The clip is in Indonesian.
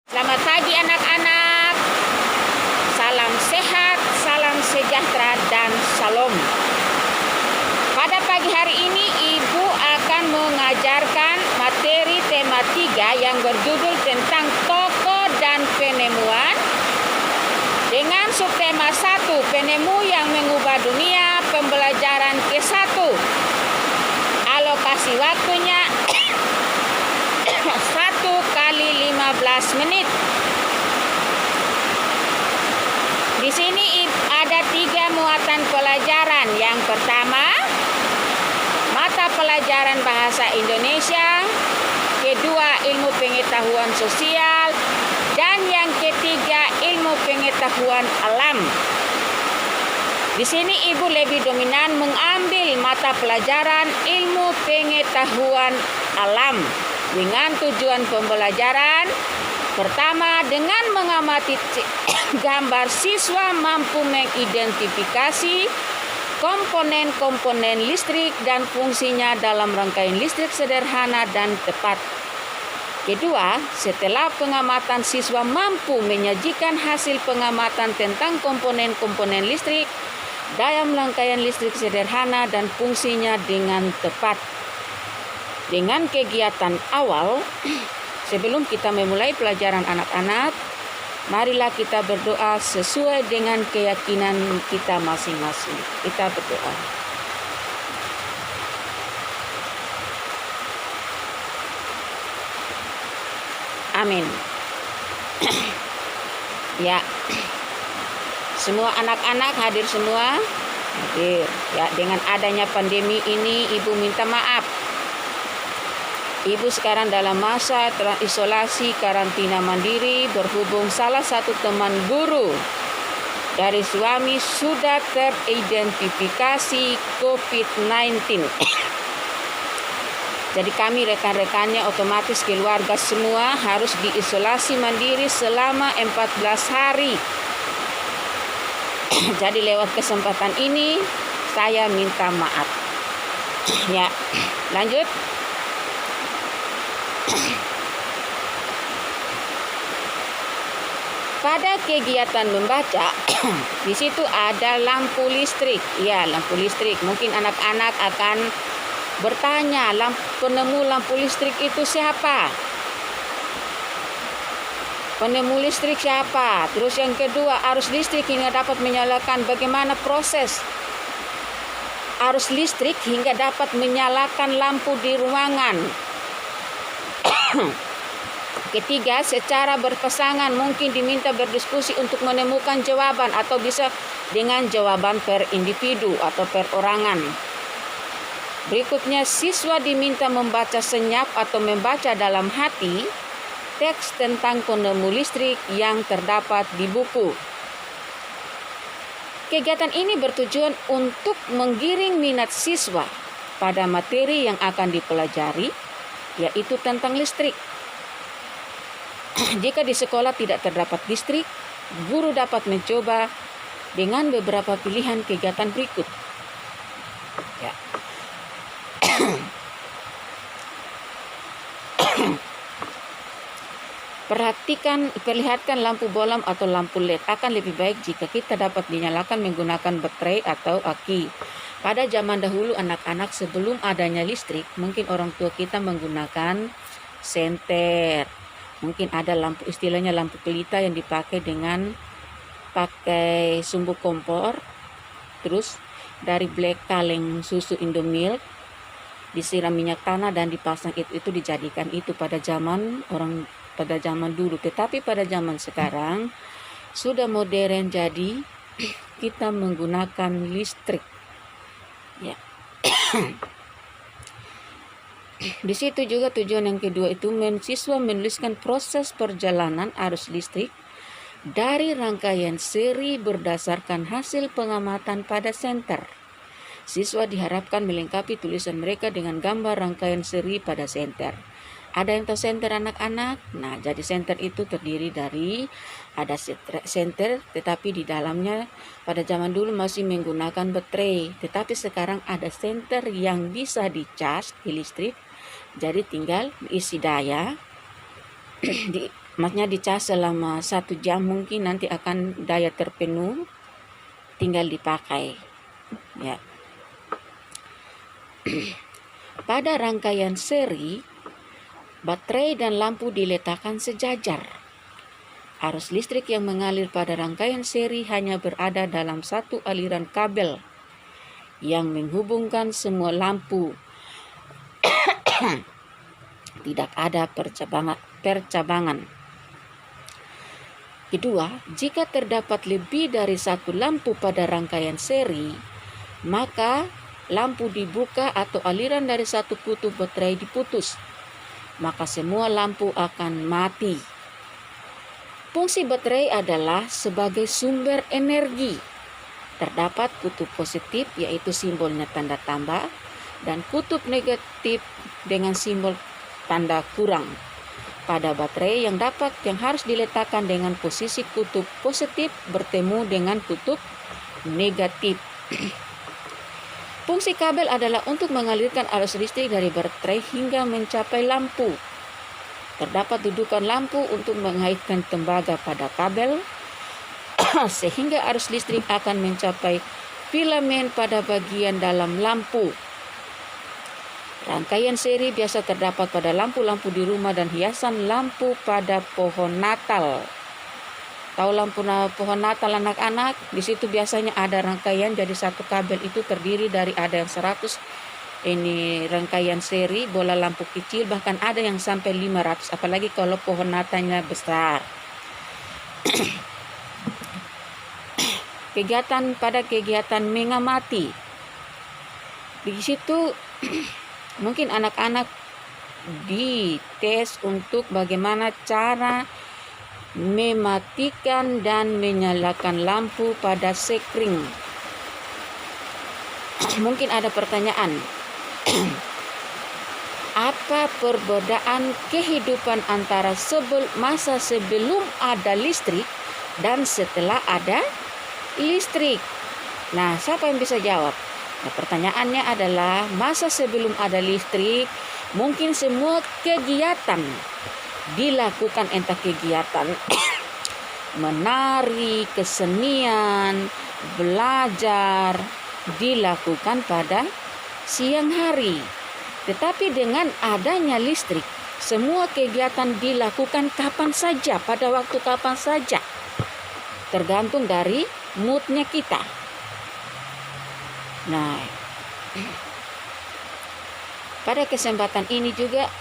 Selamat pagi anak-anak. Salam sehat, salam sejahtera, dan salam. Pada pagi hari ini Ibu akan mengajarkan materi tema 3 yang berjudul tentang tokoh dan penemuan dengan subtema 1, penemu yang mengubah dunia, pembelajaran ke-1. Alokasi waktunya 1 kali 15 menit. Di sini ada 3 muatan pelajaran. Yang pertama, mata pelajaran bahasa Indonesia. Kedua, ilmu pengetahuan sosial. Dan yang ketiga, ilmu pengetahuan alam. Di sini Ibu lebih dominan mengambil mata pelajaran ilmu pengetahuan alam dengan tujuan pembelajaran. Pertama, dengan mengamati gambar, siswa mampu mengidentifikasi komponen-komponen listrik dan fungsinya dalam rangkaian listrik sederhana dan tepat. Kedua, setelah pengamatan, siswa mampu menyajikan hasil pengamatan tentang komponen-komponen listrik dalam rangkaian listrik sederhana dan fungsinya dengan tepat. Dengan kegiatan awal, sebelum kita memulai pelajaran anak-anak, marilah kita berdoa sesuai dengan keyakinan kita masing-masing. Kita berdoa. Amin. Ya, semua anak-anak hadir semua. Hadir. Ya, dengan adanya pandemi ini, Ibu minta maaf. Ibu sekarang dalam masa isolasi karantina mandiri berhubung salah satu teman guru dari suami sudah teridentifikasi COVID-19. Jadi kami rekan-rekannya otomatis keluarga semua harus diisolasi mandiri selama 14 hari. Jadi lewat kesempatan ini saya minta maaf. Ya, lanjut. Pada kegiatan membaca, di situ ada lampu listrik. Ya, lampu listrik. Mungkin anak-anak akan bertanya, penemu lampu listrik itu siapa? Penemu listrik siapa? Terus yang kedua, arus listrik hingga dapat menyalakan, bagaimana proses arus listrik hingga dapat menyalakan lampu di ruangan. Ketiga, secara berpasangan mungkin diminta berdiskusi untuk menemukan jawaban atau bisa dengan jawaban per individu atau perorangan. Berikutnya, siswa diminta membaca senyap atau membaca dalam hati teks tentang penemu listrik yang terdapat di buku. Kegiatan ini bertujuan untuk menggiring minat siswa pada materi yang akan dipelajari, yaitu tentang listrik. Jika di sekolah tidak terdapat listrik, guru dapat mencoba dengan beberapa pilihan kegiatan berikut. Ya. Perlihatkan lampu bolam atau lampu LED. Akan lebih baik jika kita dapat dinyalakan menggunakan baterai atau aki. Pada zaman dahulu anak-anak, sebelum adanya listrik, mungkin orang tua kita menggunakan senter. Mungkin ada lampu, istilahnya lampu pelita yang dipakai dengan pakai sumbu kompor. Terus dari black kaleng susu Indomilk disiram minyak tanah dan dipasang, itu dijadikan itu pada zaman dulu. Tetapi pada zaman sekarang sudah modern, jadi kita menggunakan listrik. Ya. Di situ juga tujuan yang kedua itu siswa menuliskan proses perjalanan arus listrik dari rangkaian seri berdasarkan hasil pengamatan pada senter. Siswa diharapkan melengkapi tulisan mereka dengan gambar rangkaian seri pada senter. Ada yang tahu senter anak-anak? Nah, jadi senter itu terdiri dari ada senter, tetapi di dalamnya pada zaman dulu masih menggunakan baterai. Tetapi sekarang ada senter yang bisa dicas di listrik. Jadi tinggal diisi daya maksudnya dicas selama 1 jam, mungkin nanti akan daya terpenuh, tinggal dipakai ya. Pada rangkaian seri, baterai dan lampu diletakkan sejajar. Arus listrik yang mengalir pada rangkaian seri hanya berada dalam satu aliran kabel yang menghubungkan semua lampu. Tidak ada percabangan. Kedua, jika terdapat lebih dari satu lampu pada rangkaian seri, maka lampu dibuka atau aliran dari satu kutub baterai diputus, maka semua lampu akan mati. Fungsi baterai adalah sebagai sumber energi. Terdapat kutub positif, yaitu simbolnya tanda tambah, dan kutub negatif dengan simbol tanda kurang. Pada baterai yang harus diletakkan dengan posisi kutub positif bertemu dengan kutub negatif. Fungsi kabel adalah untuk mengalirkan arus listrik dari baterai hingga mencapai lampu. Terdapat dudukan lampu untuk mengaitkan tembaga pada kabel sehingga arus listrik akan mencapai filamen pada bagian dalam lampu. Rangkaian seri biasa terdapat pada lampu-lampu di rumah dan hiasan lampu pada pohon Natal. Tahu lampu pohon Natal anak-anak? Di situ biasanya ada rangkaian, jadi satu kabel itu terdiri dari ada yang 100 ini rangkaian seri bola lampu kecil, bahkan ada yang sampai 500, apalagi kalau pohon Natalnya besar. Kegiatan mengamati. Di situ mungkin anak-anak dites untuk bagaimana cara mematikan dan menyalakan lampu pada sekring. Mungkin ada pertanyaan, apa perbedaan kehidupan antara masa sebelum ada listrik dan setelah ada listrik? Nah, siapa yang bisa jawab? Nah, pertanyaannya adalah masa sebelum ada listrik, mungkin semua kegiatan dilakukan, entah kegiatan menari, kesenian, belajar, dilakukan pada siang hari. Tetapi dengan adanya listrik, semua kegiatan dilakukan kapan saja, pada waktu kapan saja. Tergantung dari moodnya kita. Nah, pada kesempatan ini juga